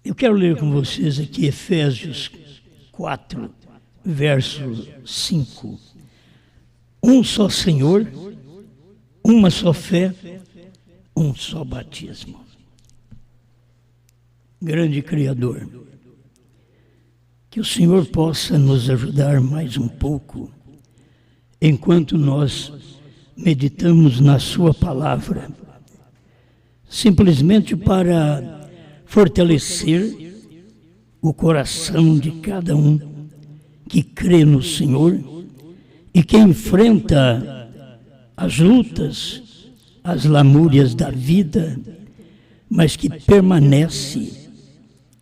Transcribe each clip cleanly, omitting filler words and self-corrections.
Eu quero ler com vocês aqui Efésios 4, verso 5. Um só Senhor, uma só fé, um só batismo. Grande Criador, que o Senhor possa nos ajudar mais um pouco, enquanto nós meditamos na Sua palavra, simplesmente para fortalecer o coração de cada um que crê no Senhor e que enfrenta as lutas, as lamúrias da vida, mas que permanece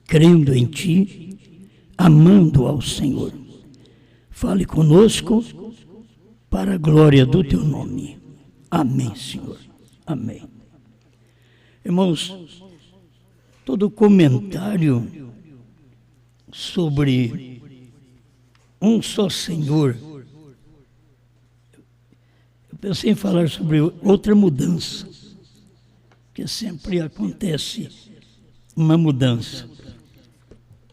crendo em Ti, amando ao Senhor. Fale conosco para a glória do Teu nome. Amém, Senhor. Amém. Irmãos, todo comentário sobre um só Senhor, eu pensei em falar sobre outra mudança, que sempre acontece uma mudança.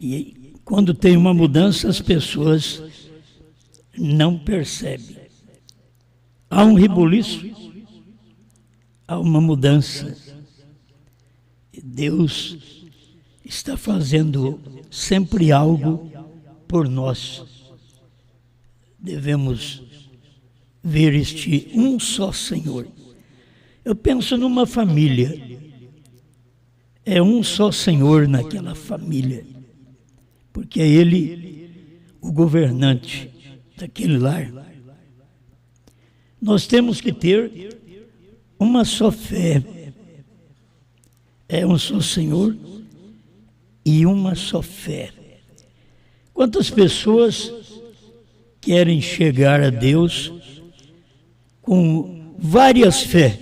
E quando tem uma mudança, as pessoas não percebem. Há um rebuliço, há uma mudança. Deus está fazendo sempre algo por nós. Devemos ver este um só Senhor. Eu penso numa família. É um só Senhor naquela família, porque é Ele o governante daquele lar. Nós temos que ter uma só fé. É um só Senhor e uma só fé. Quantas pessoas querem chegar a Deus com várias fés?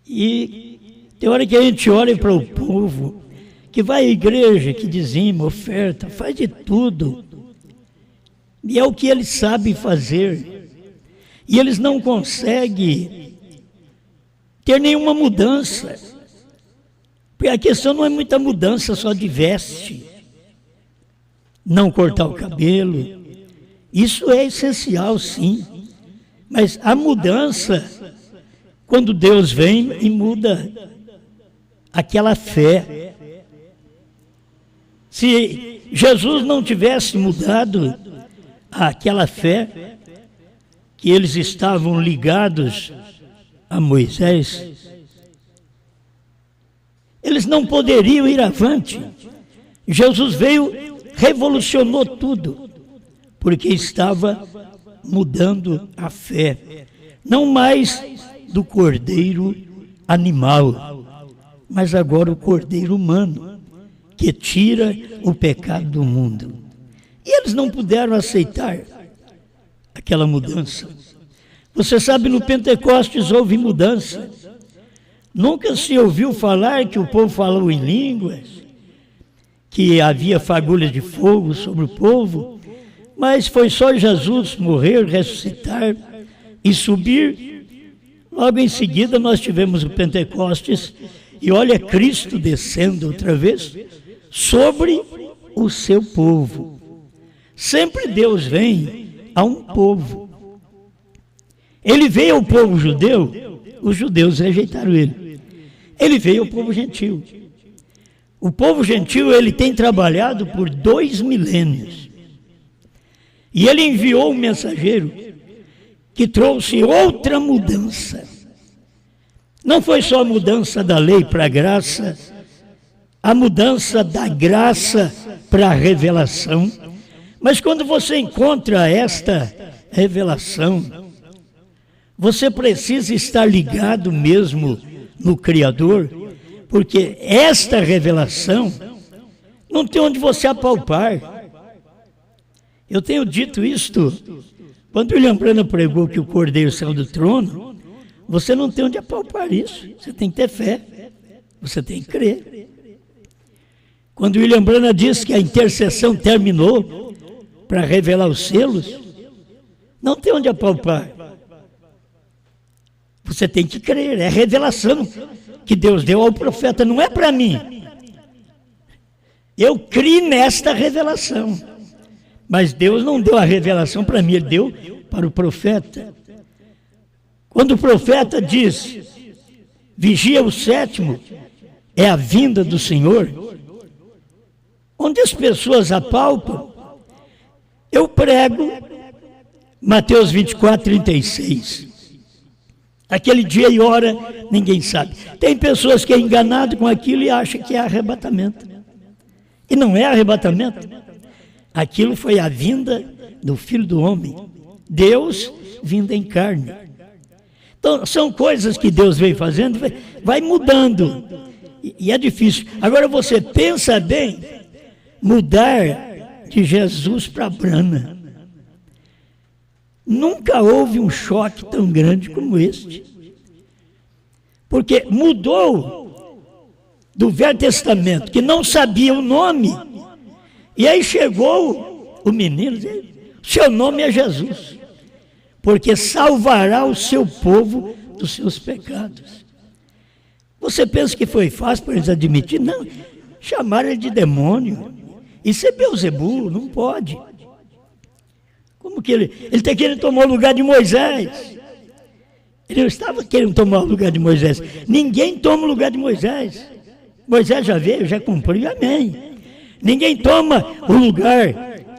E tem hora que a gente olha para o povo que vai à igreja, que dizima, oferta, faz de tudo. E é o que eles sabem fazer. E eles não conseguem ter nenhuma mudança. Porque a questão não é muita mudança só de veste. Não cortar o cabelo. Isso é essencial, sim. Mas a mudança, quando Deus vem e muda aquela fé. Se Jesus não tivesse mudado aquela fé, que eles estavam ligados a Moisés, eles não poderiam ir avante. Jesus veio, revolucionou tudo, porque estava mudando a fé, não mais do cordeiro animal, mas agora o cordeiro humano, que tira o pecado do mundo. E eles não puderam aceitar aquela mudança. Você sabe, no Pentecostes houve mudança. Nunca se ouviu falar que o povo falou em línguas, que havia fagulhas de fogo sobre o povo, mas foi só Jesus morrer, ressuscitar e subir. Logo em seguida nós tivemos o Pentecostes e olha Cristo descendo outra vez sobre o seu povo. Sempre Deus vem a um povo. Ele veio ao povo judeu, os judeus rejeitaram ele. Ele veio ao povo gentil. O povo gentil, ele tem trabalhado por 2 milênios. E ele enviou um mensageiro que trouxe outra mudança. Não foi só a mudança da lei para a graça, a mudança da graça para a revelação. Mas quando você encontra esta revelação, você precisa estar ligado mesmo no Criador, porque esta revelação não tem onde você apalpar. Eu tenho dito isto, quando William Branham pregou que o Cordeiro saiu do trono, você não tem onde apalpar isso, você tem que ter fé, você tem que crer. Quando William Branham disse que a intercessão terminou para revelar os selos, não tem onde apalpar. Você tem que crer, é revelação que Deus deu ao profeta, não é para mim, Eu criei nesta revelação. Mas Deus não deu a revelação para mim, Ele deu para o profeta. Quando o profeta diz, vigia o sétimo, é a vinda do Senhor, onde as pessoas apalpam, eu prego Mateus 24, 36. Aquele dia e hora, ninguém sabe. Tem pessoas que é enganado com aquilo e acham que é arrebatamento. E não é arrebatamento. Aquilo foi a vinda do Filho do Homem. Deus vindo em carne. Então, são coisas que Deus vem fazendo, vai mudando. E é difícil. Agora você pensa bem, mudar de Jesus para Brana. Nunca houve um choque tão grande como este. Porque mudou do Velho Testamento, que não sabia o nome, e aí chegou o menino, seu nome é Jesus, porque salvará o seu povo dos seus pecados. Você pensa que foi fácil para eles admitir? Não, chamaram ele de demônio. Isso é Beelzebu, não pode. Como que ele está querendo tomar o lugar de Moisés? Ele não estava querendo tomar o lugar de Moisés. Ninguém toma o lugar de Moisés. Moisés já veio, já cumpriu, amém. Ninguém toma o lugar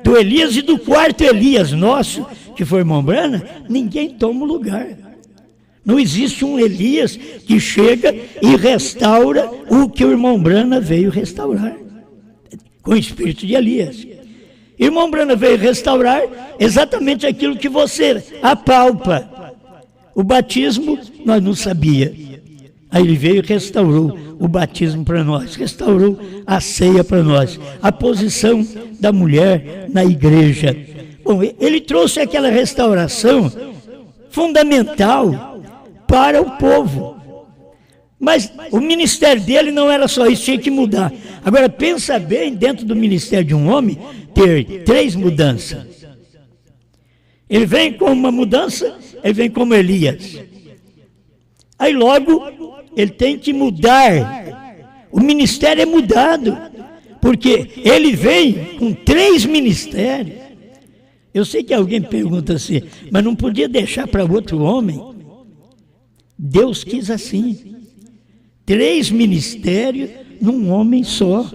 do Elias e do quarto Elias nosso, que foi irmão Brana, ninguém toma o lugar. Não existe um Elias que chega e restaura o que o irmão Brana veio restaurar, com o espírito de Elias. Irmão Brana veio restaurar exatamente aquilo que você apalpa. O batismo nós não sabia. Aí ele veio e restaurou o batismo para nós, restaurou a ceia para nós, a posição da mulher na igreja. Bom, ele trouxe aquela restauração fundamental para o povo. Mas o ministério dele não era só isso, tinha que mudar. Agora pensa bem, dentro do ministério de um homem, ter 3 mudanças. Ele vem com uma mudança, ele vem como Elias. Aí logo, ele tem que mudar. O ministério é mudado, porque ele vem com 3 ministérios. Eu sei que alguém pergunta assim, mas não podia deixar para outro homem? Deus quis assim. 3 ministérios num homem só.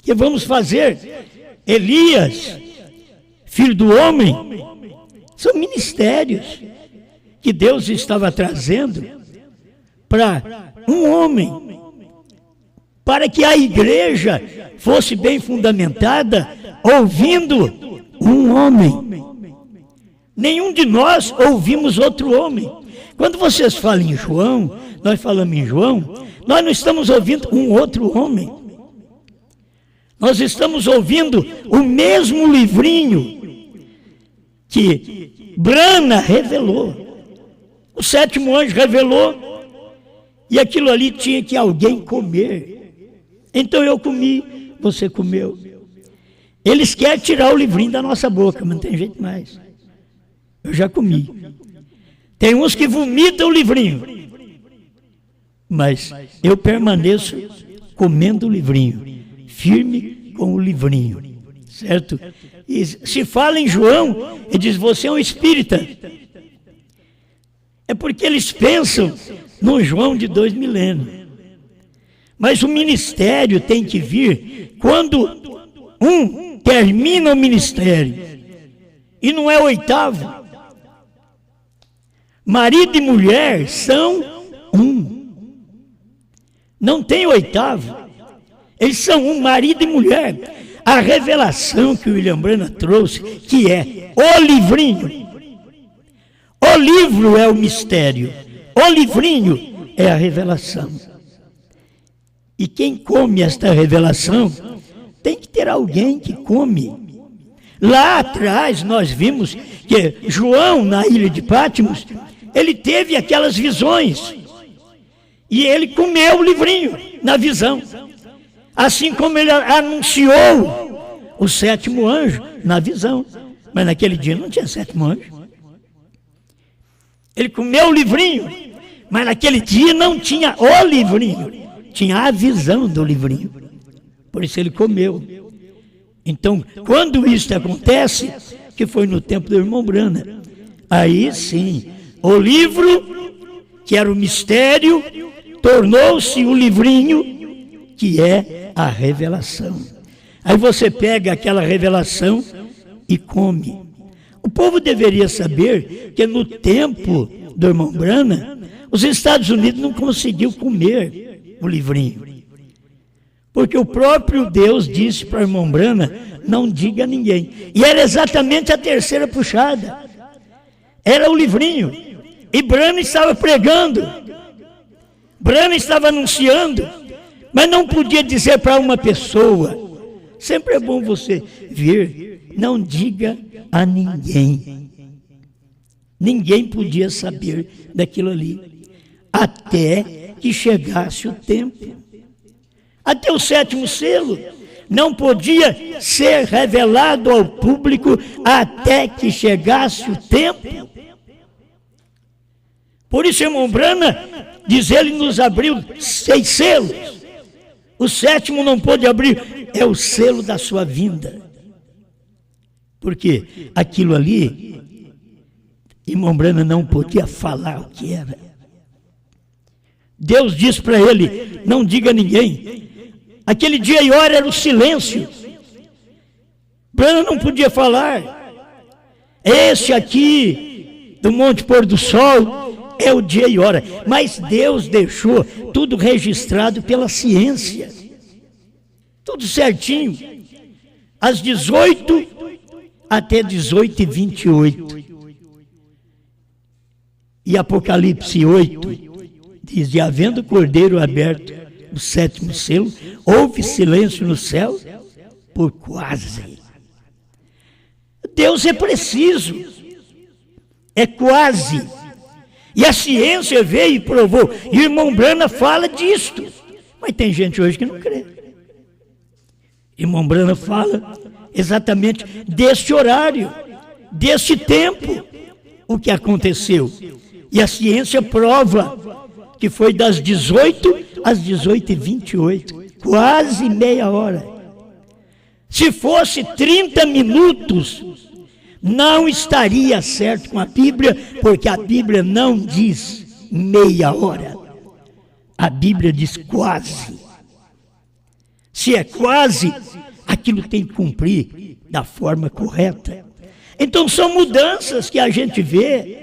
Que vamos fazer? Elias, filho do homem, são ministérios que Deus estava trazendo para um homem, para que a igreja fosse bem fundamentada, ouvindo um homem. Nenhum de nós ouvimos outro homem. Quando vocês falam em João, nós falamos em João, nós não estamos ouvindo um outro homem. Nós estamos ouvindo o mesmo livrinho que Brana revelou. O 7º anjo revelou, e aquilo ali tinha que alguém comer. Então eu comi, você comeu. Eles querem tirar o livrinho da nossa boca, mas não tem jeito mais. Eu já comi. Tem uns que vomitam o livrinho, mas eu permaneço comendo o livrinho, firme com o livrinho, certo? E se fala em João, ele diz, você é um espírita. É porque eles pensam no João de 2 milênios. Mas o ministério tem que vir quando um termina o ministério, e não é o 8º. Marido e mulher são um. Não tem 8º. Eles são um, marido e mulher. A revelação que o William Brana trouxe, que é o livrinho. O livro é o mistério. O livrinho é a revelação. E quem come esta revelação, tem que ter alguém que come. Lá atrás nós vimos que João, na ilha de Patmos, ele teve aquelas visões. E ele comeu o livrinho na visão. Assim como ele anunciou o 7º anjo na visão. Mas naquele dia não tinha 7º anjo. Ele comeu o livrinho, mas naquele dia não tinha o livrinho. Tinha a visão do livrinho. por isso ele comeu. Então, quando isso acontece, que foi no tempo do irmão Brana, aí sim, o livro, que era o mistério, tornou-se o livrinho, que é a revelação. Aí você pega aquela revelação e come. O povo deveria saber que no tempo do irmão Brana, os Estados Unidos não conseguiu comer o livrinho. Porque o próprio Deus disse para o irmão Brana, não diga a ninguém. E era exatamente a terceira puxada. Era o livrinho. E Brana estava pregando. Brana estava anunciando. Mas não podia dizer para uma pessoa. Sempre é bom você vir. Não diga a ninguém. Ninguém podia saber daquilo ali. Até que chegasse o tempo. Até o 7º selo. Não podia ser revelado ao público até que chegasse o tempo. Por isso, irmão Brana, diz ele, nos abriu 6 selos. O 7º não pôde abrir, é o selo da sua vinda. Porque aquilo ali, irmão Brana não podia falar o que era. Deus disse para ele, não diga a ninguém. Aquele dia e hora era o silêncio. Brana não podia falar. Esse aqui, do Monte Pôr do Sol, é o dia e hora. Mas Deus deixou tudo registrado pela ciência. Tudo certinho. Às 18 até 18h28. E Apocalipse 8 diz, e havendo o cordeiro aberto, o 7º selo, houve silêncio no céu por quase. Deus é preciso, é quase. E a ciência veio e provou. E o irmão Brana fala disto. Mas tem gente hoje que não crê. Irmão Brana fala exatamente deste horário, deste tempo, o que aconteceu. E a ciência prova que foi das 18 às 18h28, quase meia hora. Se fosse 30 minutos, não estaria certo com a Bíblia, porque a Bíblia não diz meia hora. A Bíblia diz quase. Se é quase, aquilo tem que cumprir da forma correta. Então são mudanças que a gente vê,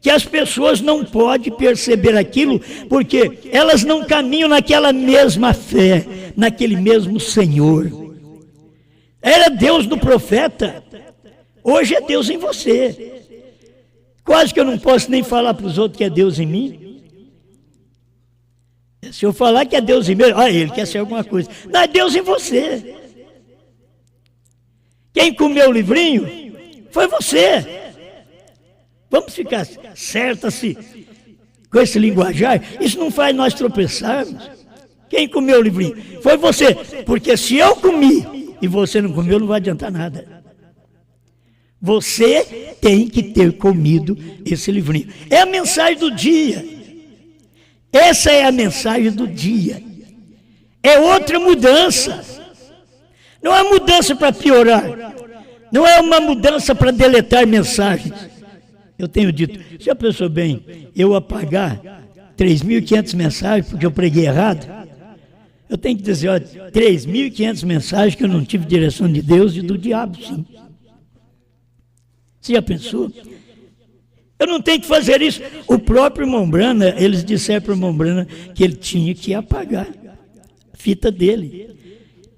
que as pessoas não podem perceber aquilo, porque elas não caminham naquela mesma fé, naquele mesmo Senhor. Era Deus no profeta, hoje é Deus em você. Quase que eu não posso nem falar para os outros que é Deus em mim. Se eu falar que é Deus em mim, ele quer ser alguma coisa. Não, é Deus em você. Quem comeu o livrinho foi você. Vamos ficar certos assim, com esse linguajar? Isso não faz nós tropeçarmos. Quem comeu o livrinho? Foi você. Porque se eu comi e você não comeu, não vai adiantar nada. Você tem que ter comido esse livrinho. É a mensagem do dia. Essa é a mensagem do dia. É outra mudança. Não é mudança para piorar. Não é uma mudança para deletar mensagens. Eu tenho dito, já pensou bem, eu apagar 3.500 mensagens porque eu preguei errado? Eu tenho que dizer, olha, 3.500 mensagens que eu não tive direção de Deus e do diabo, sim. Você já pensou? Eu não tenho que fazer isso. O próprio irmão Brana, eles disseram para o irmão Brana que ele tinha que apagar a fita dele.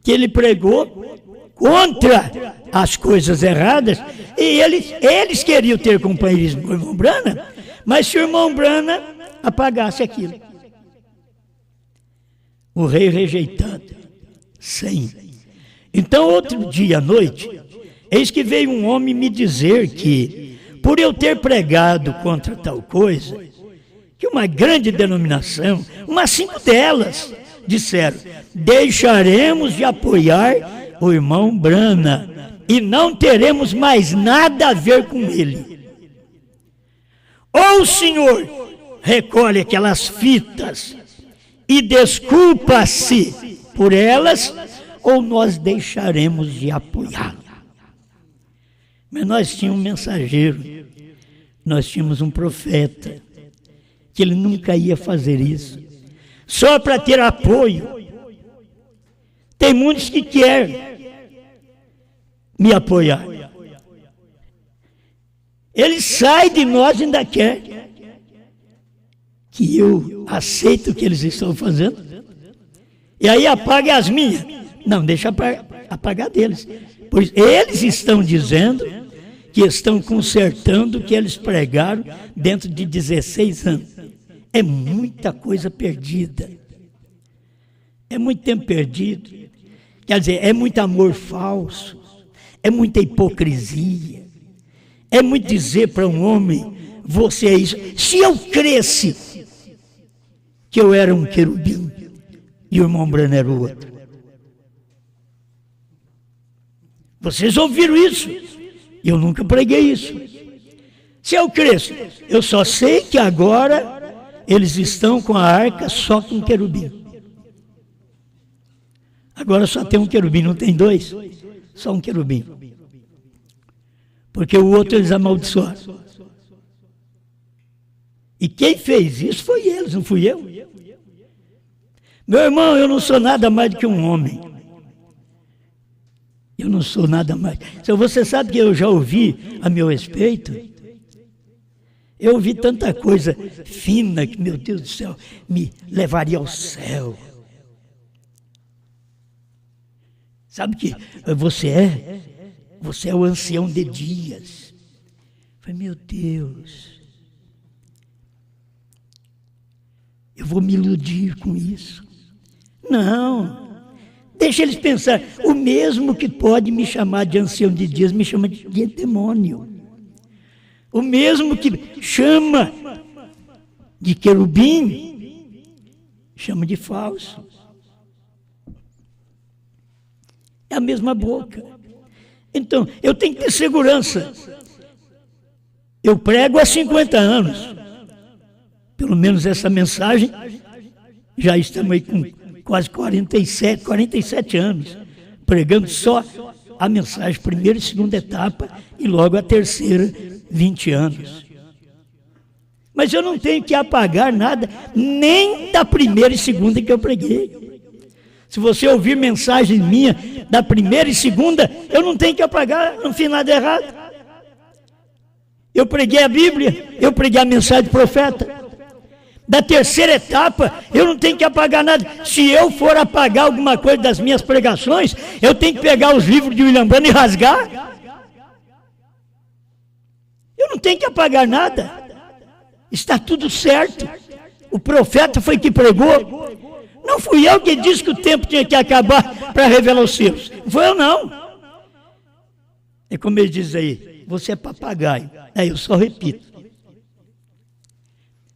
Que ele pregou contra as coisas erradas, e eles queriam ter companheirismo com o irmão Brana, mas se o irmão Brana apagasse aquilo. O rei rejeitado, sem. Então, outro dia à noite, eis que veio um homem me dizer que, por eu ter pregado contra tal coisa, que uma grande denominação, umas 5 delas, disseram, deixaremos de apoiar o irmão Brana e não teremos mais nada a ver com ele. Ou o senhor recolhe aquelas fitas e desculpa-se por elas, ou nós deixaremos de apoiá-lo. Mas nós tínhamos um mensageiro, nós tínhamos um profeta, que ele nunca ia fazer isso, só para ter apoio. Tem muitos que querem me apoiar. Ele sai de nós e ainda quer que eu aceite o que eles estão fazendo. E aí apague as minhas. Não, deixa apagar deles. Pois eles estão dizendo que estão consertando o que eles pregaram dentro de 16 anos. É muita coisa perdida. É muito tempo perdido. Quer dizer, é muito amor falso. É muita hipocrisia. É muito dizer para um homem, você é isso. Se eu cresce que eu era um querubim e o irmão Brano era o outro. Vocês ouviram isso? Eu nunca preguei isso. Se eu cresço, eu só sei que agora eles estão com a arca só com querubim. Agora só tem um querubim, não tem dois? Só um querubim. Porque o outro eles amaldiçoaram. E quem fez isso foi eles, não fui eu. Meu irmão, eu não sou nada mais do que um homem. Eu não sou nada mais. Se você sabe que eu já ouvi a meu respeito, eu ouvi tanta coisa fina que, meu Deus do céu, me levaria ao céu. Sabe que você é? Você é o ancião de dias. Eu falei, meu Deus, eu vou me iludir com isso. Não, deixa eles pensar. O mesmo que pode me chamar de ancião de dias, me chama de demônio. O mesmo que chama de querubim, chama de falso. É a mesma boca. Então, eu tenho que ter segurança. Eu prego há 50 anos. Pelo menos essa mensagem, já estamos aí com quase 47 anos, pregando só a mensagem, primeira e segunda etapa, e logo a terceira, 20 anos. Mas eu não tenho que apagar nada, nem da primeira e segunda que eu preguei. Se você ouvir mensagem minha da primeira e segunda, eu não tenho que apagar, não fiz nada errado. Eu preguei a Bíblia, eu preguei a mensagem do profeta. Da terceira etapa, eu não tenho que apagar nada. Se eu for apagar alguma coisa das minhas pregações, eu tenho que pegar os livros de William Branham e rasgar. Eu não tenho que apagar nada. Está tudo certo. O profeta foi que pregou. Não fui eu que disse que o tempo tinha que acabar para revelar os seus. Não foi eu, não. É como ele diz aí, você é papagaio. Eu só repito.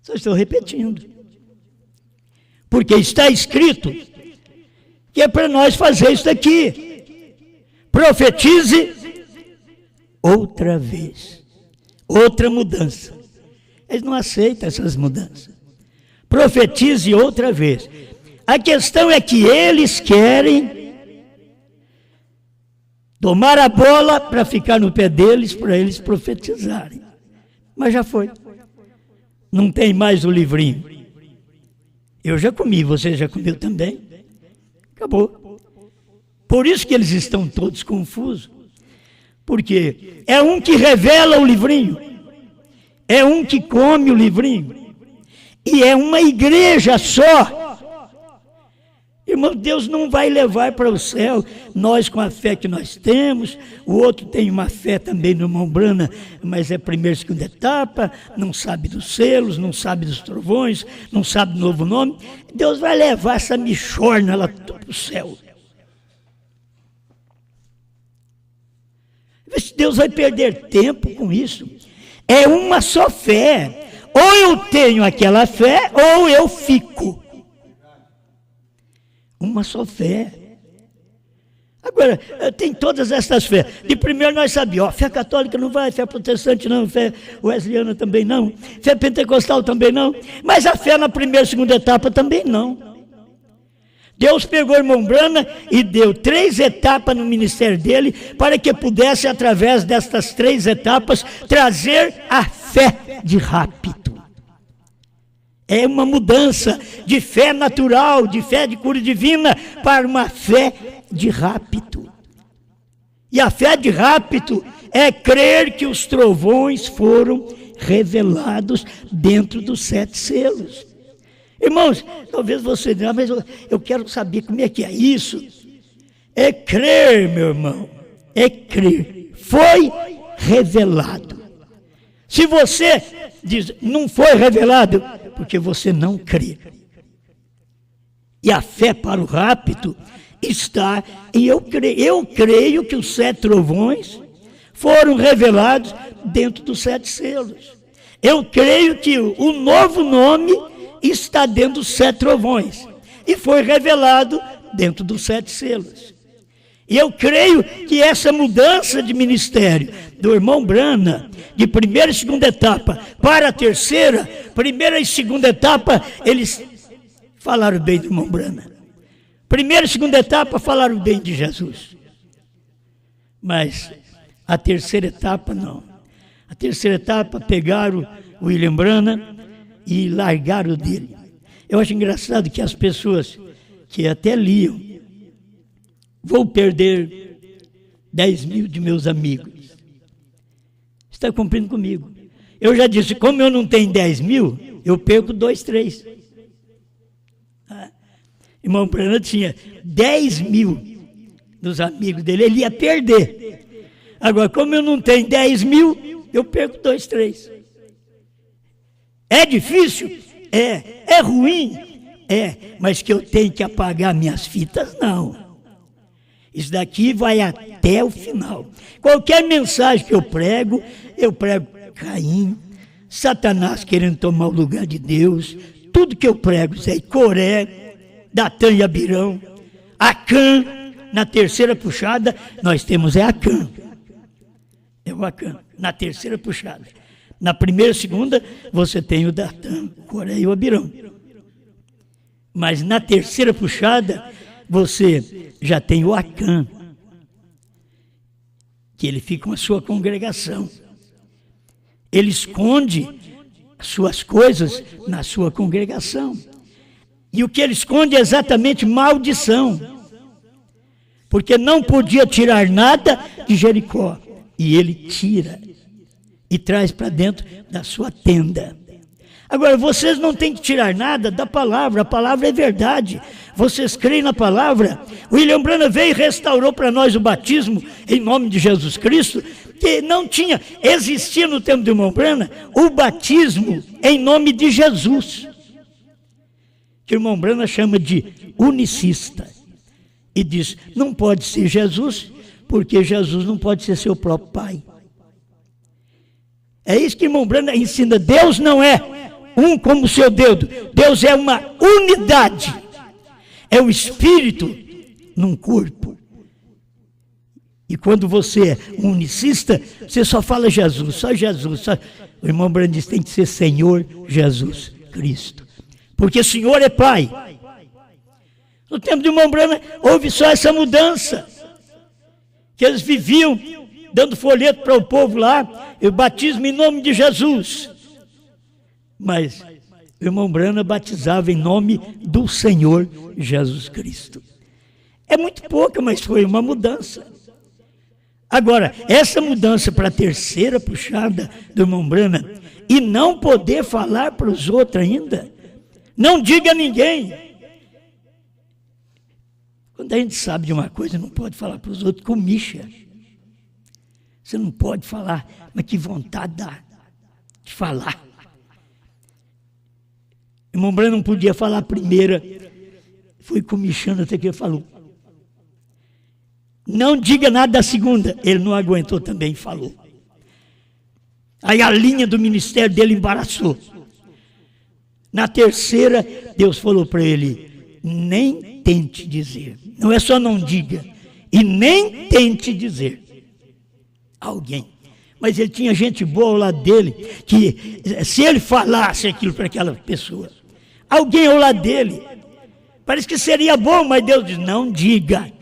Só estou repetindo. Porque está escrito que é para nós fazer isso daqui. Profetize outra vez. Outra mudança. Eles não aceitam essas mudanças. Profetize outra vez. A questão é que eles querem tomar a bola para ficar no pé deles, para eles profetizarem. Mas já foi. Não tem mais o livrinho. Eu já comi, você já comeu também. Acabou. Por isso que eles estão todos confusos. Porque é um que revela o livrinho. É um que come o livrinho. E é uma igreja só. Irmão, Deus não vai levar para o céu nós com a fé que nós temos. O outro tem uma fé também no irmão Branham, mas é primeira e segunda etapa, não sabe dos selos, não sabe dos trovões, não sabe do novo nome. Deus vai levar essa michorna lá para o céu. Deus vai perder tempo com isso. É uma só fé. Ou eu tenho aquela fé, ou eu fico. Uma só fé. Agora, tem todas essas fés. De primeiro nós sabíamos, fé católica não vai, fé protestante não, fé wesleyana também não, fé pentecostal também não, mas a fé na primeira e segunda etapa também não. Deus pegou o irmão Branham e deu 3 etapas no ministério dele para que pudesse, através destas 3 etapas, trazer a fé de rápido. É uma mudança de fé natural, de fé de cura divina, para uma fé de rápido. E a fé de rápido é crer que os trovões foram revelados dentro dos 7 selos. Irmãos, talvez você diga, mas eu quero saber como é que é isso. É crer, meu irmão, é crer. Foi revelado. Se você diz, não foi revelado, porque você não crê. E a fé para o rápido está em eu creio que os 7 trovões foram revelados dentro dos 7 selos. Eu creio que o novo nome está dentro dos 7 trovões e foi revelado dentro dos 7 selos. E eu creio que essa mudança de ministério do irmão Branham, de primeira e segunda etapa para a terceira, primeira e segunda etapa, eles falaram bem do irmão Branham. Primeira e segunda etapa falaram bem de Jesus. Mas a terceira etapa não. A terceira etapa pegaram o William Branham e largaram dele. Eu acho engraçado que as pessoas que até liam, vou perder 10 mil de meus amigos. Está cumprindo comigo. Eu já disse, como eu não tenho 10 mil, eu perco 2, 3. Irmão Branham tinha 10 mil dos amigos dele, ele ia perder. Agora, como eu não tenho 10 mil, eu perco 2, 3. É difícil? É. É ruim? É. Mas que eu tenho que apagar minhas fitas? Não. Isso daqui vai até o final. Qualquer mensagem que eu prego Caim, Satanás querendo tomar o lugar de Deus. Tudo que eu prego, Zé, Coré, Datã e Abirão, Acã, na terceira puxada, nós temos Acã. É o Acã, na terceira puxada. Na primeira e segunda, você tem o Datã, o Coré e o Abirão. Mas na terceira puxada, você já tem o Acã, que ele fica com a sua congregação. Ele esconde suas coisas na sua congregação. E o que ele esconde é exatamente maldição. Porque não podia tirar nada de Jericó. E ele tira e traz para dentro da sua tenda. Agora, vocês não têm que tirar nada da palavra, a palavra é verdade. Vocês creem na palavra. O William Branham veio e restaurou para nós o batismo em nome de Jesus Cristo, que não tinha, existia no tempo do irmão Branham, o batismo em nome de Jesus, que o irmão Branham chama de unicista. E diz, não pode ser Jesus, porque Jesus não pode ser seu próprio pai. É isso que o irmão Branham ensina. Deus não é um como o seu dedo. Deus é uma unidade. É o Espírito num corpo. E quando você é unicista, você só fala Jesus, só Jesus. Só... O irmão Branham diz, tem que ser Senhor Jesus Cristo. Porque Senhor é Pai. No tempo do irmão Branham, houve só essa mudança. Que eles viviam dando folheto para o povo lá, eu batismo em nome de Jesus. Mas o irmão Branham batizava em nome do Senhor Jesus Cristo. É muito pouca, mas foi uma mudança. Agora, essa mudança para a terceira puxada do irmão Branham, e não poder falar para os outros ainda, não diga a ninguém. Quando a gente sabe de uma coisa, não pode falar para os outros, comicha. Você não pode falar, mas que vontade dá de falar. O irmão Branham não podia falar a primeira, foi comichando até que ele falou. Não diga nada da segunda, ele não aguentou também e falou. Aí a linha do ministério dele embaraçou. Na terceira, Deus falou para ele, nem tente dizer. Não é só não diga, e nem tente dizer. Alguém. Mas ele tinha gente boa ao lado dele, que se ele falasse aquilo para aquela pessoa, alguém ao lado dele, Parece que seria bom, mas Deus diz, não diga.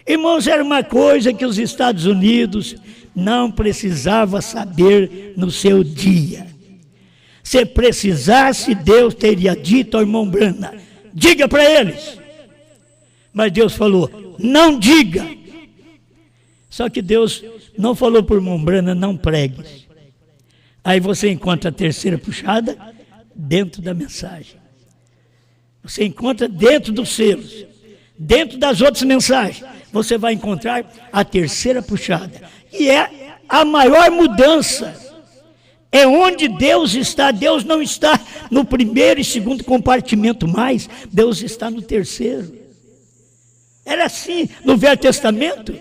Irmãos, era uma coisa que os Estados Unidos não precisava saber no seu dia. Se precisasse, Deus teria dito ao irmão Branham, diga para eles. Mas Deus falou, não diga. Só que Deus não falou para o irmão Branham, não pregue. Aí você encontra a terceira puxada dentro da mensagem. Você encontra dentro dos selos, dentro das outras mensagens, você vai encontrar a terceira puxada. E é a maior mudança. É onde Deus está. Deus não está no primeiro e segundo compartimento mais. Deus está no terceiro. Era assim no Velho Testamento.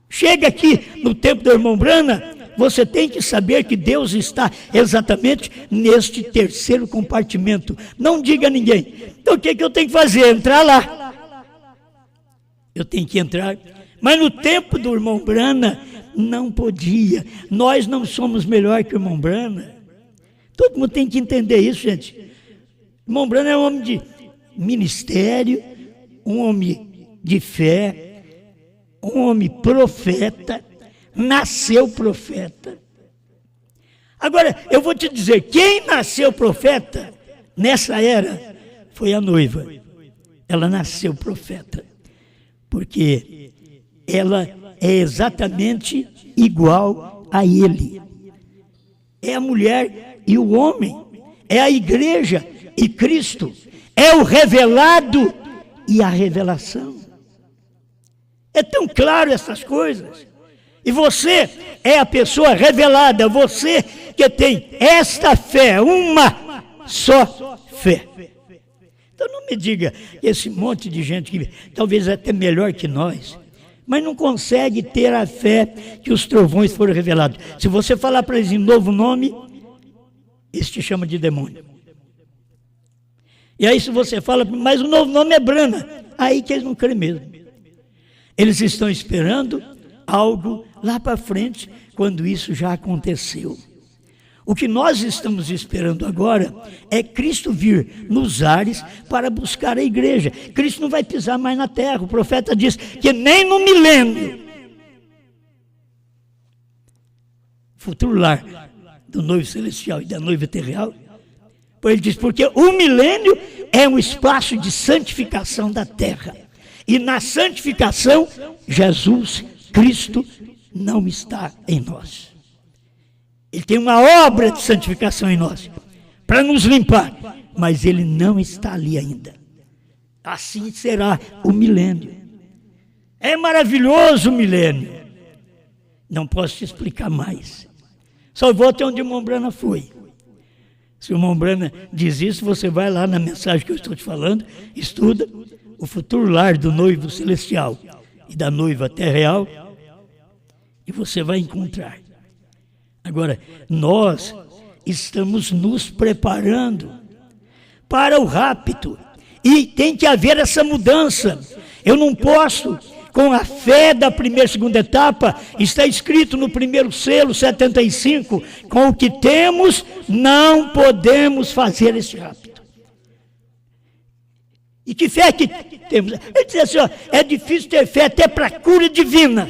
Chega aqui no tempo do irmão Branham, você tem que saber que Deus está exatamente neste terceiro compartimento. Não diga a ninguém. Então o que eu tenho que fazer? Entrar lá. Eu tenho que entrar. Mas no tempo do irmão Branham, não podia. Nós não somos melhor que o irmão Branham. Todo mundo tem que entender isso, gente. O irmão Branham é um homem de ministério, um homem de fé, um homem profeta, nasceu profeta. Agora, eu vou te dizer, quem nasceu profeta nessa era foi a noiva. Ela nasceu profeta, porque ela é exatamente igual a ele. É a mulher e o homem, é a igreja e Cristo, é o revelado e a revelação. É tão claro essas coisas. E você é a pessoa revelada, você que tem esta fé, uma só fé. Então não me diga esse monte de gente que talvez é até melhor que nós, mas não consegue ter a fé que os trovões foram revelados. Se você falar para eles em novo nome, eles te chamam de demônio. E aí se você fala, mas o novo nome é Branham, aí que eles não creem mesmo. Eles estão esperando algo lá para frente, quando isso já aconteceu. O que nós estamos esperando agora é Cristo vir nos ares para buscar a igreja. Cristo não vai pisar mais na terra. O profeta diz que nem no milênio, futuro lar do noivo celestial e da noiva terrenal, ele diz, porque o milênio é um espaço de santificação da terra. E na santificação, Jesus Cristo não está em nós. Ele tem uma obra de santificação em nós, para nos limpar, mas ele não está ali ainda. Assim será o milênio. É maravilhoso o milênio. Não posso te explicar mais. Só vou até onde o irmão Branham foi. Se o irmão Branham diz isso, você vai lá na mensagem que eu estou te falando, estuda o futuro lar do noivo celestial e da noiva terrenal, e você vai encontrar. Agora, nós estamos nos preparando para o rapto, e tem que haver essa mudança. Eu não posso, com a fé da primeira e segunda etapa, está escrito no primeiro selo 75, com o que temos, não podemos fazer esse rapto. E que fé que temos? Ele diz assim, ó, é difícil ter fé até para a cura divina.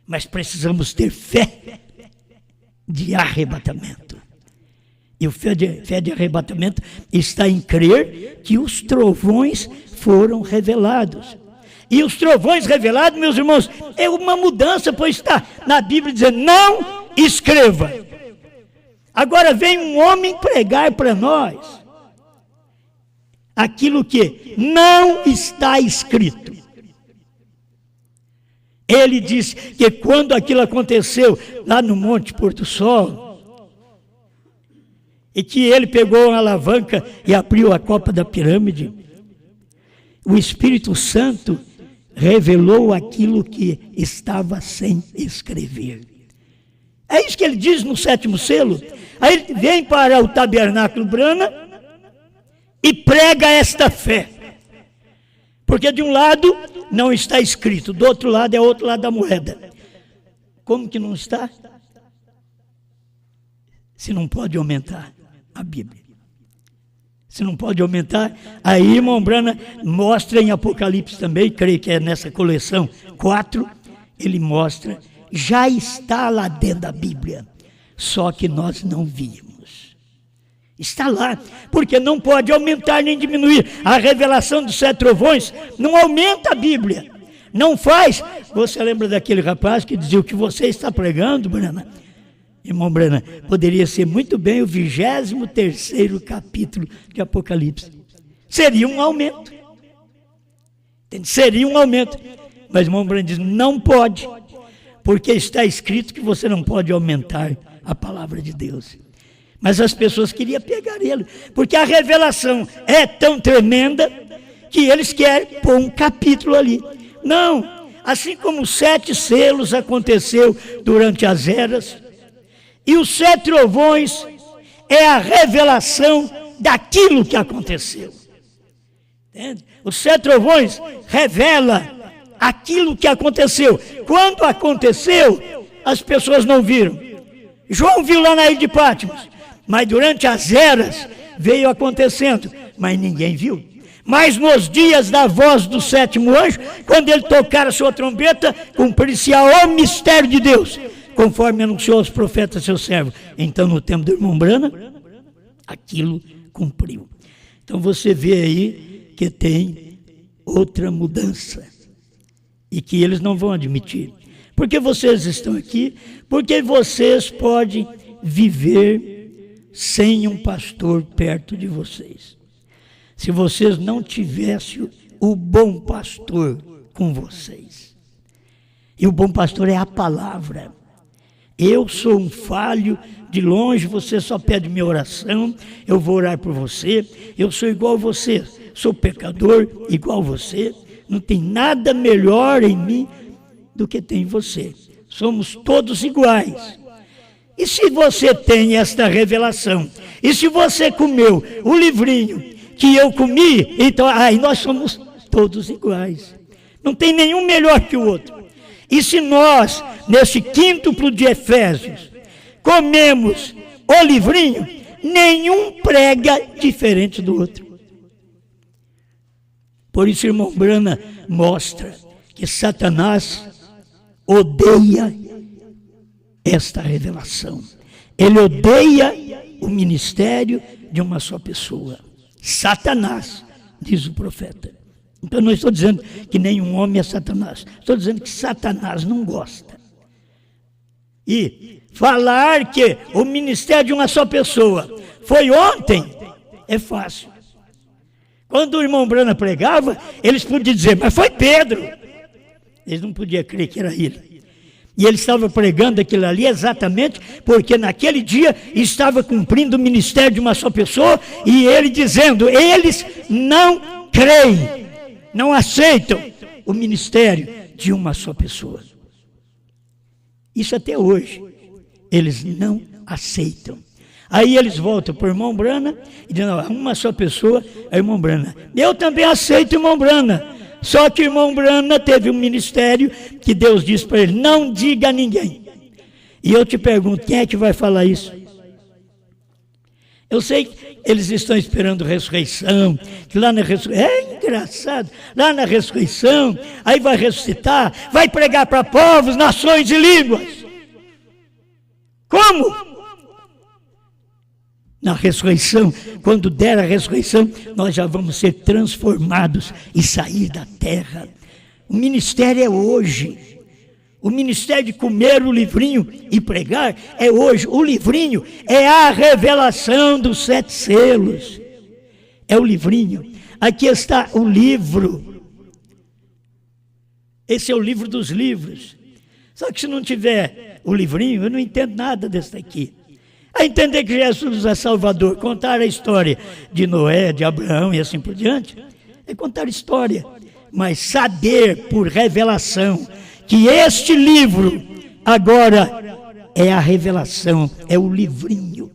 Mas precisamos ter fé de arrebatamento. E o fé de arrebatamento está em crer que os trovões foram revelados. E os trovões revelados, meus irmãos, é uma mudança, pois está na Bíblia dizendo, não escreva. Agora vem um homem pregar para nós aquilo que não está escrito. Ele diz que quando aquilo aconteceu lá no Monte Porto Sol, e que ele pegou uma alavanca e abriu a copa da pirâmide, o Espírito Santo revelou aquilo que estava sem escrever. É isso que ele diz no 7º selo. Aí ele vem para o tabernáculo Branham e prega esta fé. Porque de um lado não está escrito, do outro lado é outro lado da moeda. Como que não está? Se não pode aumentar a Bíblia. Se não pode aumentar, aí irmão Brana mostra em Apocalipse também, creio que é nessa coleção 4, ele mostra, já está lá dentro da Bíblia, só que nós não vimos. Está lá, porque não pode aumentar nem diminuir. A revelação dos 7 trovões não aumenta a Bíblia, não faz. Você lembra daquele rapaz que dizia: o que você está pregando, Brana? Irmão Brana, poderia ser muito bem o 23º capítulo de Apocalipse. Seria um aumento. Seria um aumento. Mas irmão Brana diz: não pode, porque está escrito que você não pode aumentar a palavra de Deus. Mas as pessoas queriam pegar ele, porque a revelação é tão tremenda que eles querem pôr um capítulo ali. Não, assim como os 7 selos aconteceu durante as eras, e os 7 trovões é a revelação daquilo que aconteceu. Entende? Os 7 trovões revela aquilo que aconteceu. Quando aconteceu, as pessoas não viram. João viu lá na ilha de Patmos, mas durante as eras veio acontecendo, mas ninguém viu. Mas nos dias da voz do 7º anjo, quando ele tocar a sua trombeta, cumprir-se-á o mistério de Deus, conforme anunciou aos profetas seu servo. Então, no tempo do irmão Brana, aquilo cumpriu. Então você vê aí que tem outra mudança e que eles não vão admitir. Porque vocês estão aqui, porque vocês podem viver sem um pastor perto de vocês. Se vocês não tivessem o bom pastor com vocês. E o bom pastor é a palavra. Eu sou um falho, de longe você só pede minha oração, eu vou orar por você, eu sou igual a você, sou pecador igual a você, não tem nada melhor em mim do que tem em você. Somos todos iguais. E se você tem esta revelação, e se você comeu o livrinho que eu comi, então aí nós somos todos iguais. Não tem nenhum melhor que o outro. E se nós, nesse quíntuplo de Efésios, comemos o livrinho, nenhum prega diferente do outro. Por isso, irmão Brana mostra que Satanás odeia esta revelação. Ele odeia o ministério de uma só pessoa. Satanás, diz o profeta. Então, não estou dizendo que nenhum homem é Satanás. Estou dizendo que Satanás não gosta. E falar que o ministério de uma só pessoa foi ontem, é fácil. Quando o irmão Brana pregava, eles podiam dizer, mas foi Pedro. Eles não podiam crer que era ele. E ele estava pregando aquilo ali exatamente porque naquele dia estava cumprindo o ministério de uma só pessoa e ele dizendo, eles não creem. Não aceitam o ministério de uma só pessoa. Isso até hoje. Eles não aceitam. Aí eles voltam para o irmão Brana e dizem, não, uma só pessoa é o irmão Brana. Eu também aceito o irmão Brana. Só que o irmão Brana teve um ministério que Deus disse para ele, não diga a ninguém. E eu te pergunto, quem é que vai falar isso? Eu sei que eles estão esperando ressurreição, que lá na ressurreição, é engraçado, lá na ressurreição, aí vai ressuscitar, vai pregar para povos, nações e línguas. Como? Na ressurreição, quando der a ressurreição, nós já vamos ser transformados e sair da terra. O ministério é hoje. O ministério de comer o livrinho e pregar é hoje. O livrinho é a revelação dos 7 selos. É o livrinho. Aqui está o livro. Esse é o livro dos livros. Só que se não tiver o livrinho, eu não entendo nada desse daqui. A entender que Jesus é Salvador, contar a história de Noé, de Abraão e assim por diante, é contar história. Mas saber por revelação que este livro agora é a revelação, é o livrinho.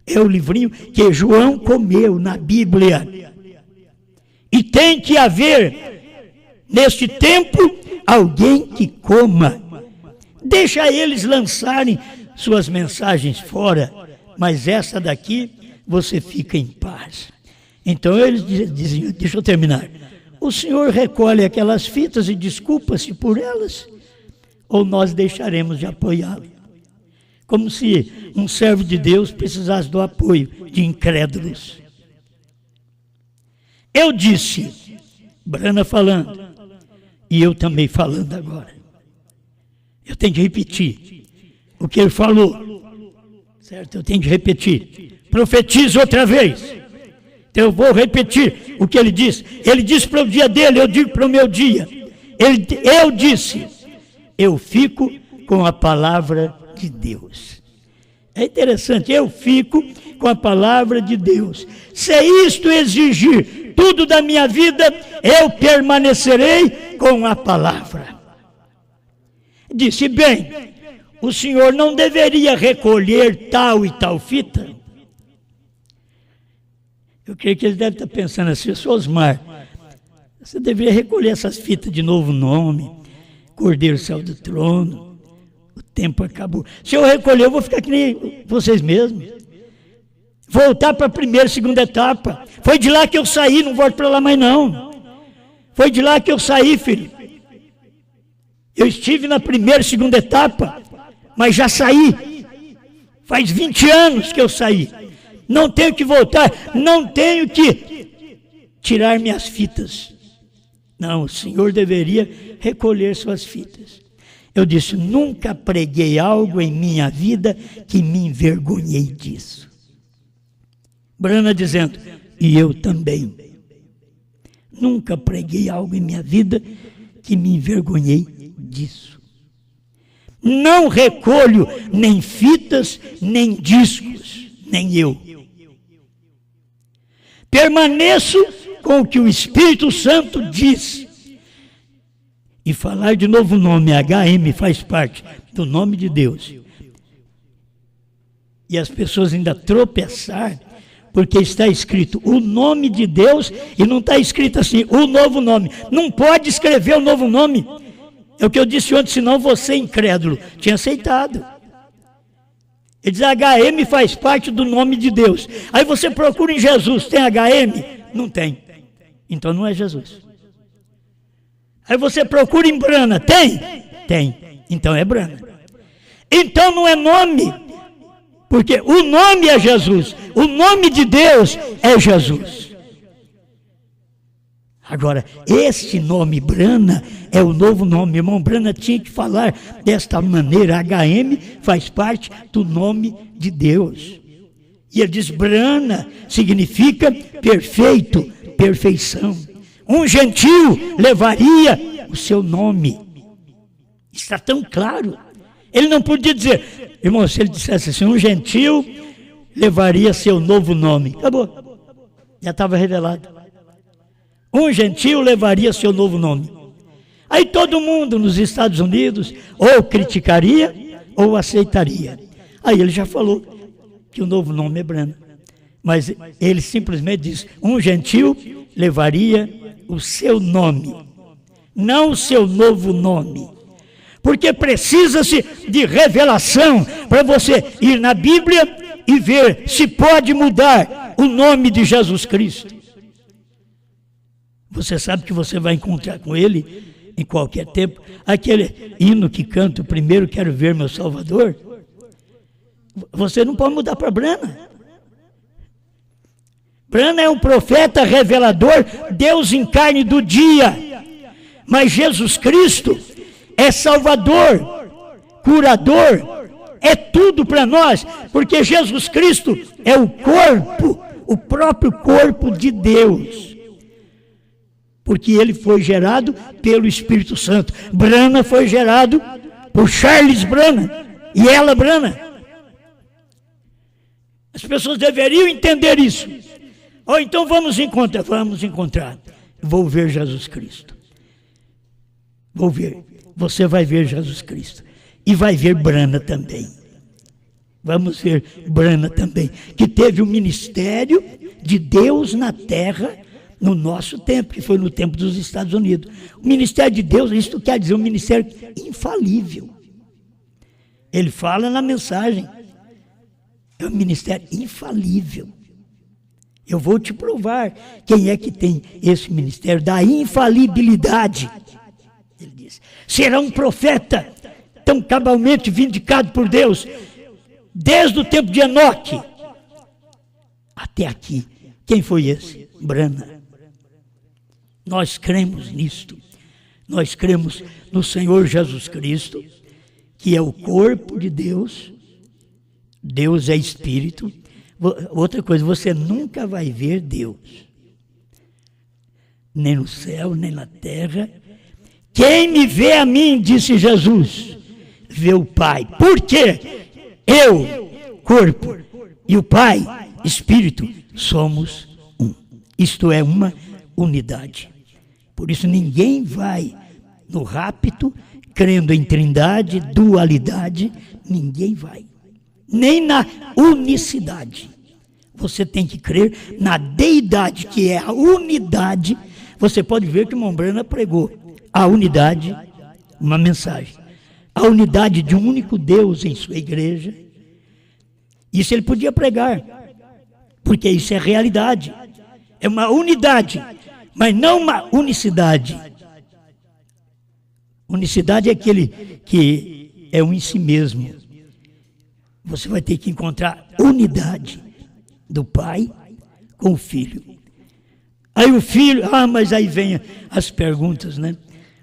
É o livrinho que João comeu na Bíblia. E tem que haver, neste tempo, alguém que coma. Deixa eles lançarem suas mensagens fora, mas essa daqui você fica em paz. Então eles diziam, deixa eu terminar, o senhor recolhe aquelas fitas e desculpa-se por elas, ou nós deixaremos de apoiá-lo. Como se um servo de Deus precisasse do apoio de incrédulos. Eu disse, Brana falando, e eu também falando agora. Eu tenho que repetir o que ele falou, certo? Eu tenho que repetir. Profetize outra vez. Então eu vou repetir o que ele disse. Ele disse para o dia dele, eu digo para o meu dia. Eu disse, eu fico com a palavra de Deus. É interessante, eu fico com a palavra de Deus. Se isto exigir tudo da minha vida, eu permanecerei com a palavra. Disse, bem, o senhor não deveria recolher tal e tal fita? Eu creio que ele deve estar pensando assim, Osmar, você deveria recolher essas fitas de novo nome, Cordeiro saiu do trono, o tempo acabou. Se eu recolher, eu vou ficar que nem vocês mesmos. Voltar para a primeira, segunda etapa. Foi de lá que eu saí, não volto para lá mais não. Foi de lá que eu saí, filho. Eu estive na primeira, segunda etapa, mas já saí. Faz 20 anos que eu saí. Não tenho que voltar, não tenho que tirar minhas fitas. Não, o senhor deveria recolher suas fitas. Eu disse, nunca preguei algo em minha vida que me envergonhei disso. Brana dizendo, e eu também. Nunca preguei algo em minha vida que me envergonhei disso. Não recolho nem fitas, nem discos, nem eu. Permaneço com o que o Espírito Santo diz. E falar de novo nome, HM, faz parte do nome de Deus. E as pessoas ainda tropeçar, porque está escrito o nome de Deus e não está escrito assim, o novo nome. Não pode escrever o novo nome. É o que eu disse ontem, senão você, incrédulo, tinha aceitado. Ele diz, HM faz parte do nome de Deus. Aí você procura em Jesus, tem HM? Não tem. Então não é Jesus. Aí você procura em Brana, tem? Tem. Então é Brana. Então não é nome, porque o nome é Jesus. O nome de Deus é Jesus. Agora, este nome Brana é o novo nome. Irmão, Brana tinha que falar desta maneira. HM faz parte do nome de Deus. E ele diz, Brana significa perfeito, perfeição. Um gentil levaria o seu nome. Está tão claro. Ele não podia dizer, irmão, se ele dissesse assim, um gentil levaria seu novo nome. Acabou. Já estava revelado. Um gentil levaria seu novo nome. Aí todo mundo nos Estados Unidos ou criticaria ou aceitaria. Aí ele já falou que o novo nome é Brana. Mas ele simplesmente diz, um gentil levaria o seu nome, não o seu novo nome. Porque precisa-se de revelação para você ir na Bíblia e ver se pode mudar o nome de Jesus Cristo. Você sabe que você vai encontrar com ele em qualquer tempo. Aquele hino que canta, primeiro quero ver meu Salvador. Você não pode mudar para Brana. Brana é um profeta revelador, Deus em carne do dia. Mas Jesus Cristo é Salvador, curador, é tudo para nós. Porque Jesus Cristo é o corpo, o próprio corpo de Deus. Porque ele foi gerado pelo Espírito Santo. Brana foi gerado por Charles Brana e ela Brana. As pessoas deveriam entender isso. Ou então vamos encontrar. Vou ver Jesus Cristo. Vou ver. Você vai ver Jesus Cristo. E vai ver Brana também. Vamos ver Brana também. Que teve o ministério de Deus na terra no nosso tempo, que foi no tempo dos Estados Unidos. O ministério de Deus, isso quer dizer um ministério infalível. Ele fala na mensagem. É um ministério infalível. Eu vou te provar quem é que tem esse ministério da infalibilidade. Ele diz: será um profeta tão cabalmente vindicado por Deus, desde o tempo de Enoque até aqui. Quem foi esse? Brana. Nós cremos nisto. Nós cremos no Senhor Jesus Cristo, que é o corpo de Deus. Deus é Espírito. Outra coisa, você nunca vai ver Deus, nem no céu, nem na terra. Quem me vê a mim, disse Jesus, vê o Pai. Por quê? Eu, corpo, e o Pai, Espírito, somos um. Isto é uma unidade. Por isso ninguém vai no rapto crendo em trindade, dualidade, ninguém vai. Nem na unicidade. Você tem que crer na deidade, que é a unidade. Você pode ver que o Mombrana pregou a unidade, uma mensagem. A unidade de um único Deus em sua igreja. Isso ele podia pregar, porque isso é realidade. É uma unidade, mas não uma unicidade. Unicidade é aquele que é um em si mesmo. Você vai ter que encontrar unidade do Pai com o Filho. Aí o Filho, mas aí vem as perguntas, né?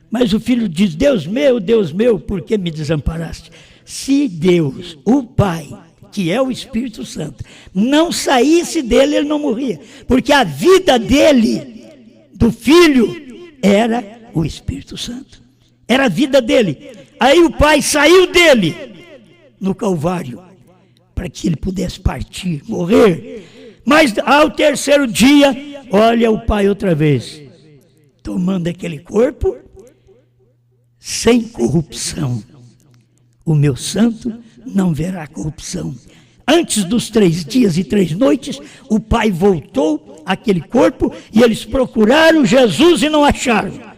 Mas o Filho diz: Deus meu, por que me desamparaste? Se Deus, o Pai, que é o Espírito Santo, não saísse dele, ele não morria. Porque a vida dele, do Filho, era o Espírito Santo. Era a vida dele. Aí o Pai saiu dele no Calvário, para que ele pudesse partir, morrer. Mas ao terceiro dia, olha o Pai outra vez, tomando aquele corpo, sem corrupção. O meu santo não verá corrupção. Antes dos 3 dias e 3 noites, o Pai voltou àquele corpo e eles procuraram Jesus e não acharam.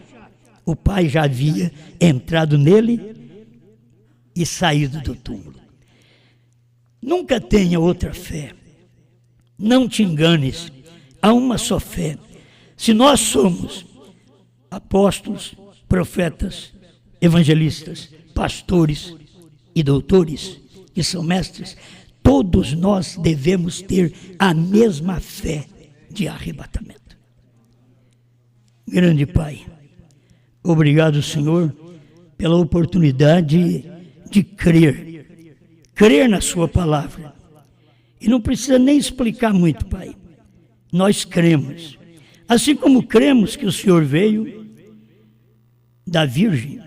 O Pai já havia entrado nele e saído do túmulo. Nunca tenha outra fé. Não te enganes. Há uma só fé. Se nós somos apóstolos, profetas, evangelistas, pastores e doutores, que são mestres, todos nós devemos ter a mesma fé de arrebatamento. Grande Pai, obrigado, Senhor, pela oportunidade de crer na sua palavra. E não precisa nem explicar muito, Pai. Nós cremos. Assim como cremos que o Senhor veio da Virgem,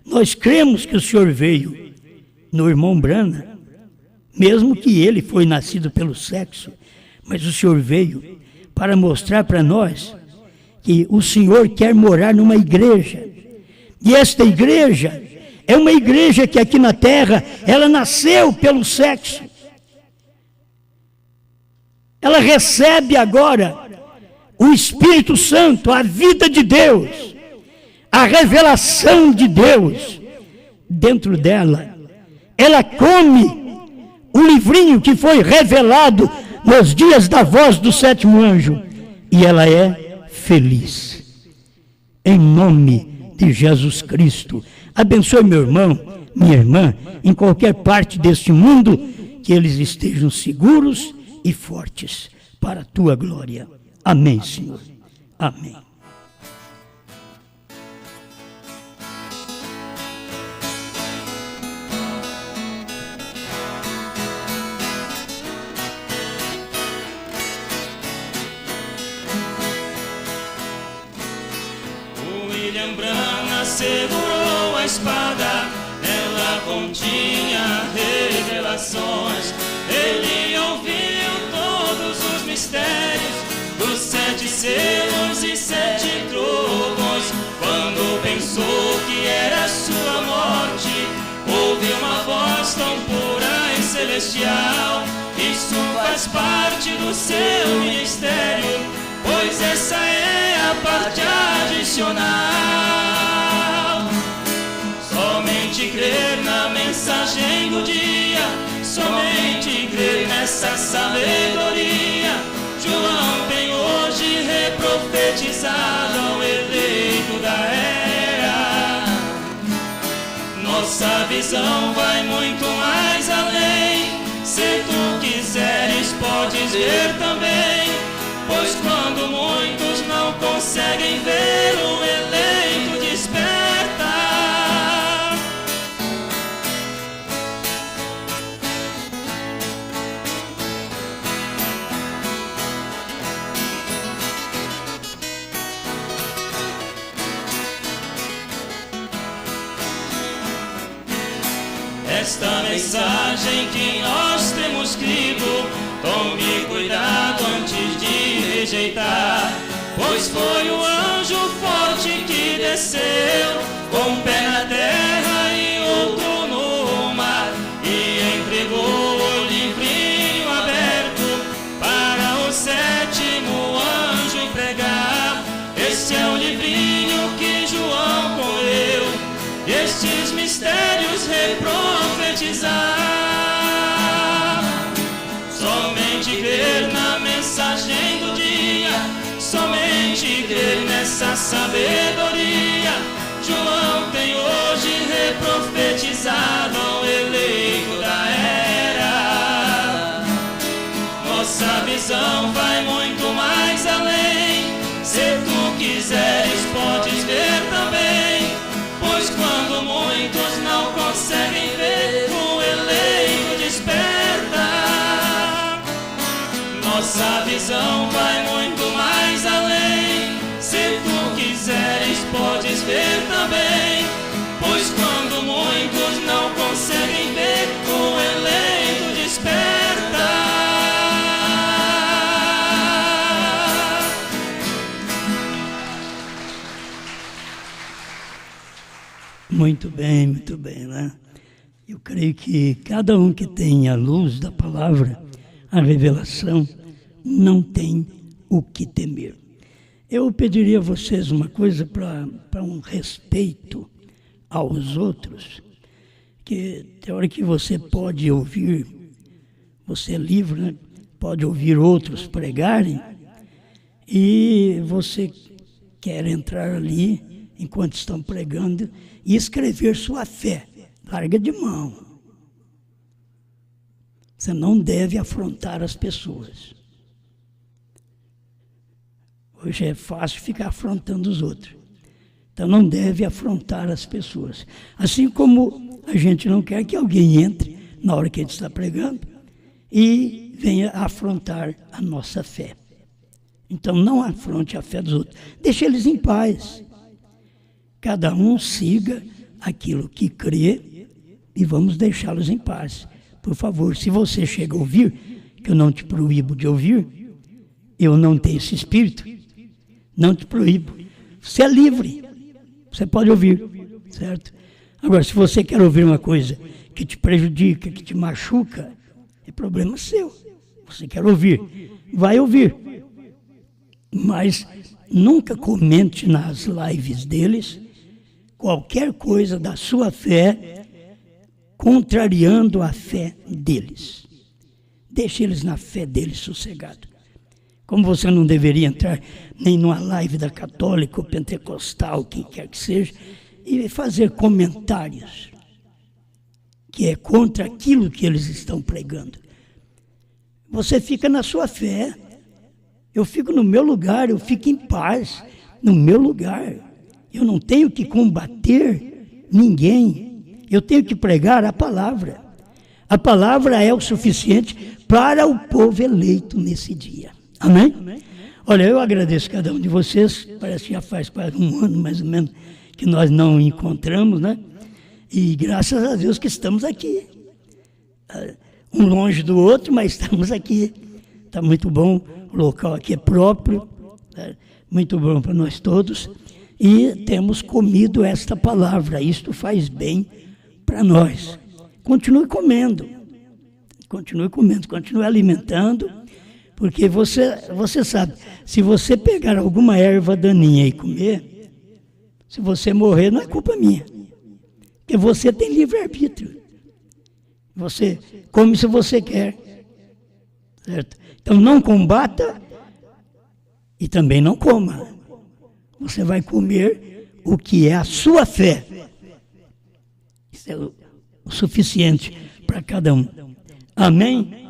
nós cremos que o Senhor veio no irmão Brana, mesmo que ele foi nascido pelo sexo, mas o Senhor veio para mostrar para nós que o Senhor quer morar numa igreja. E esta igreja é uma igreja que aqui na terra, ela nasceu pelo sexo. Ela recebe agora o Espírito Santo, a vida de Deus, a revelação de Deus dentro dela. Ela come o livrinho que foi revelado nos dias da voz do 7º anjo. E ela é feliz. Em nome de Jesus Cristo. Abençoe meu irmão, minha irmã, em qualquer parte deste mundo, que eles estejam seguros e fortes para a tua glória. Amém, Senhor. Amém. William Brana segurou a espada, ela continha revelações. Ele ouviu todos os mistérios dos 7 selos e 7 trovões. Quando pensou que era sua morte, ouviu uma voz tão pura e celestial. Isso faz parte do seu ministério, pois essa é a parte adicional. Somente crer na mensagem do dia, somente crer nessa sabedoria, João tem hoje reprofetizado ao eleito da era. Nossa visão vai muito mais além. Se tu quiseres, podes ver também. Pois quando muitos não conseguem ver, o eleito desperta. Esta mensagem que nós temos crido, tome cuidado antes de rejeitar, pois foi o anjo forte que desceu, com um pé na terra e outro no mar, e entregou o livrinho aberto para o sétimo anjo entregar. Este é o livrinho que João correu, estes mistérios reprofetizar. Somente crer na mensagem do dia, somente crer nessa sabedoria. João tem hoje reprofetizado ao eleito da era. Nossa visão vai muito mais além. Se tu quiseres, podes ver também. Pois quando muitos não conseguem ver, o eleito desperta. Nossa visão vai muito mais além. Se tu quiseres, podes ver também. Pois quando muitos não conseguem ver, o eleito desperta. Muito bem, né? Eu creio que cada um que tem a luz da palavra, a revelação, não tem o que temer. Eu pediria a vocês uma coisa para um respeito aos outros, que tem hora que você pode ouvir, você é livre, né? Pode ouvir outros pregarem, e você quer entrar ali enquanto estão pregando e escrever sua fé. Larga de mão. Você não deve afrontar as pessoas. Hoje é fácil ficar afrontando os outros. Então não deve afrontar as pessoas. Assim como a gente não quer que alguém entre na hora que ele está pregando e venha afrontar a nossa fé. Então não afronte a fé dos outros. Deixe eles em paz. Cada um siga aquilo que crê e vamos deixá-los em paz. Por favor, se você chega a ouvir, que eu não te proíbo de ouvir, eu não tenho esse espírito, não te proíbo. Você é livre, você pode ouvir, certo? Agora, se você quer ouvir uma coisa que te prejudica, que te machuca, é problema seu. Você quer ouvir, vai ouvir. Mas nunca comente nas lives deles qualquer coisa da sua fé, contrariando a fé deles. Deixe eles na fé deles sossegado. Como você não deveria entrar nem numa live da católica ou pentecostal, quem quer que seja, e fazer comentários que é contra aquilo que eles estão pregando. Você fica na sua fé. Eu fico no meu lugar, eu fico em paz no meu lugar. Eu não tenho que combater ninguém. Eu tenho que pregar a palavra. A palavra é o suficiente para o povo eleito nesse dia. Amém? Olha, eu agradeço cada um de vocês. Parece que já faz quase um ano, mais ou menos, que nós não encontramos, né? E graças a Deus que estamos aqui. Um longe do outro, mas estamos aqui. Está muito bom. O local aqui é próprio. Muito bom para nós todos. E temos comido esta palavra. Isto faz bem para nós. Continue comendo, continue alimentando, porque você sabe, se você pegar alguma erva daninha e comer, se você morrer não é culpa minha, porque você tem livre-arbítrio. Você come se você quer, certo? Então não combata E também não coma. Você vai comer o que é a sua fé. Isso é o suficiente para cada um. Amém?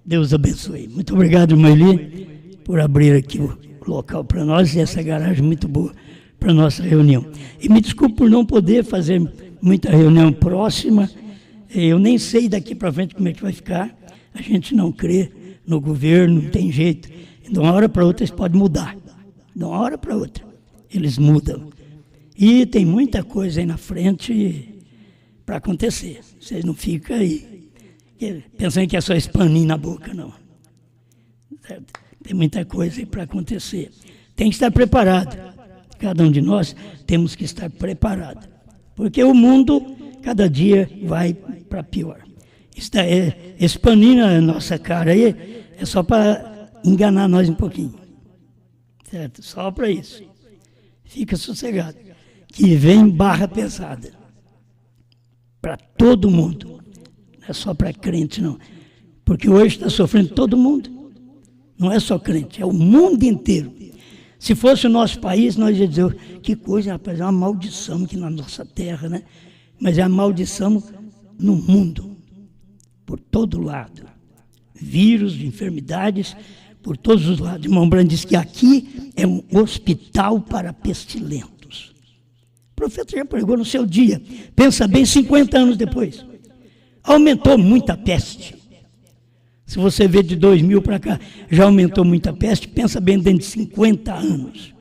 Deus abençoe. Muito obrigado, irmã Eli, por abrir aqui o local para nós e essa garagem muito boa para a nossa reunião. E me desculpe por não poder fazer muita reunião próxima. Eu nem sei daqui para frente como é que vai ficar. A gente não crê no governo, não tem jeito. De uma hora para outra eles podem mudar. De uma hora para outra eles mudam. E tem muita coisa aí na frente para acontecer. Vocês não ficam aí pensando que é só espaninho na boca, não. Certo? Tem muita coisa aí para acontecer. Tem que estar preparado. Cada um de nós temos que estar preparado. Porque o mundo, cada dia, vai para pior. Esse paninho na nossa cara aí é só para enganar nós um pouquinho. Certo? Só para isso. Fica sossegado. Que vem barra pesada. Para todo mundo. Não é só para crente, não. Porque hoje está sofrendo todo mundo. Não é só crente, é o mundo inteiro. Se fosse o nosso país, nós ia dizer, que coisa, rapaz, é uma maldição aqui na nossa terra, né? Mas é a maldição no mundo, por todo lado. Vírus, enfermidades, por todos os lados. Irmão Brando diz que aqui é um hospital para pestilentos. O profeta já pregou no seu dia. Pensa bem, 50 anos depois. Aumentou muito a peste. Se você vê de 2000 para cá, já aumentou muito a peste. Pensa bem, dentro de 50 anos.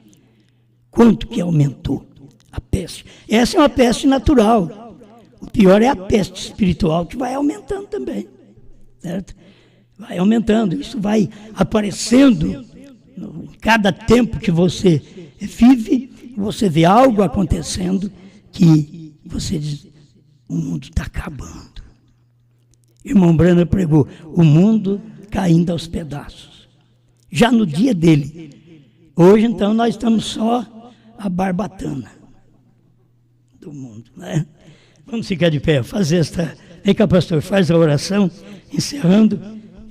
Quanto que aumentou a peste? Essa é uma peste natural. O pior é a peste espiritual, que vai aumentando também. Certo? Vai aumentando. Isso vai aparecendo. Em cada tempo que você vive, você vê algo acontecendo que você diz, o mundo está acabando. Irmão Brando pregou, o mundo caindo aos pedaços. Já no dia dele. Hoje, então, nós estamos só a barbatana do mundo, né? Vamos ficar de pé, fazer esta... Vem cá, pastor, faz a oração, encerrando,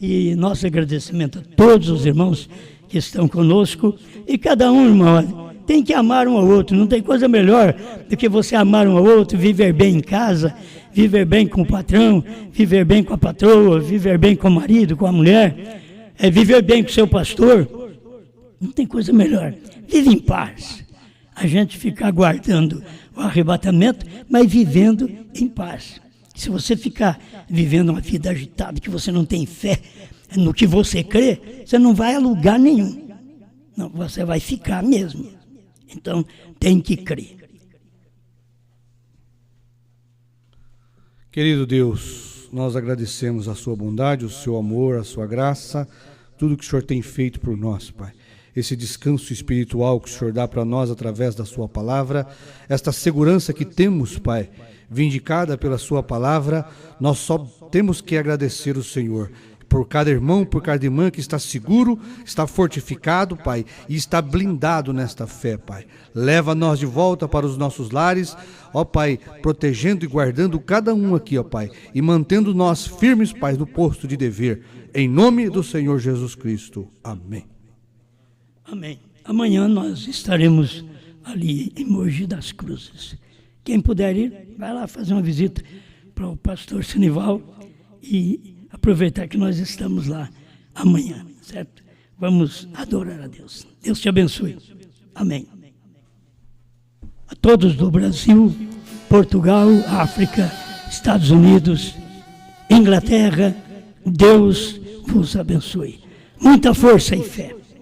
e nosso agradecimento a todos os irmãos que estão conosco, e cada um, irmão, tem que amar um ao outro, não tem coisa melhor do que você amar um ao outro, viver bem em casa, viver bem com o patrão, viver bem com a patroa, viver bem com o marido, com a mulher, viver bem com o seu pastor. Não tem coisa melhor. Vive em paz. A gente fica aguardando o arrebatamento, mas vivendo em paz. Se você ficar vivendo uma vida agitada, que você não tem fé no que você crê, você não vai a lugar nenhum. Não, você vai ficar mesmo. Então, tem que crer. Querido Deus, nós agradecemos a sua bondade, o seu amor, a sua graça, tudo que o Senhor tem feito por nós, Pai. Esse descanso espiritual que o Senhor dá para nós através da sua palavra, esta segurança que temos, Pai, vindicada pela sua palavra, nós só temos que agradecer o Senhor por cada irmão, por cada irmã que está seguro, está fortificado, Pai, e está blindado nesta fé, Pai. Leva nós de volta para os nossos lares, ó Pai, protegendo e guardando cada um aqui, ó Pai, e mantendo nós firmes, Pai, no posto de dever. Em nome do Senhor Jesus Cristo. Amém. Amém. Amanhã nós estaremos ali em Mogi das Cruzes. Quem puder ir, vai lá fazer uma visita para o pastor Sinival e aproveitar que nós estamos lá amanhã, certo? Vamos adorar a Deus. Deus te abençoe. Amém. A todos do Brasil, Portugal, África, Estados Unidos, Inglaterra, Deus vos abençoe. Muita força e fé.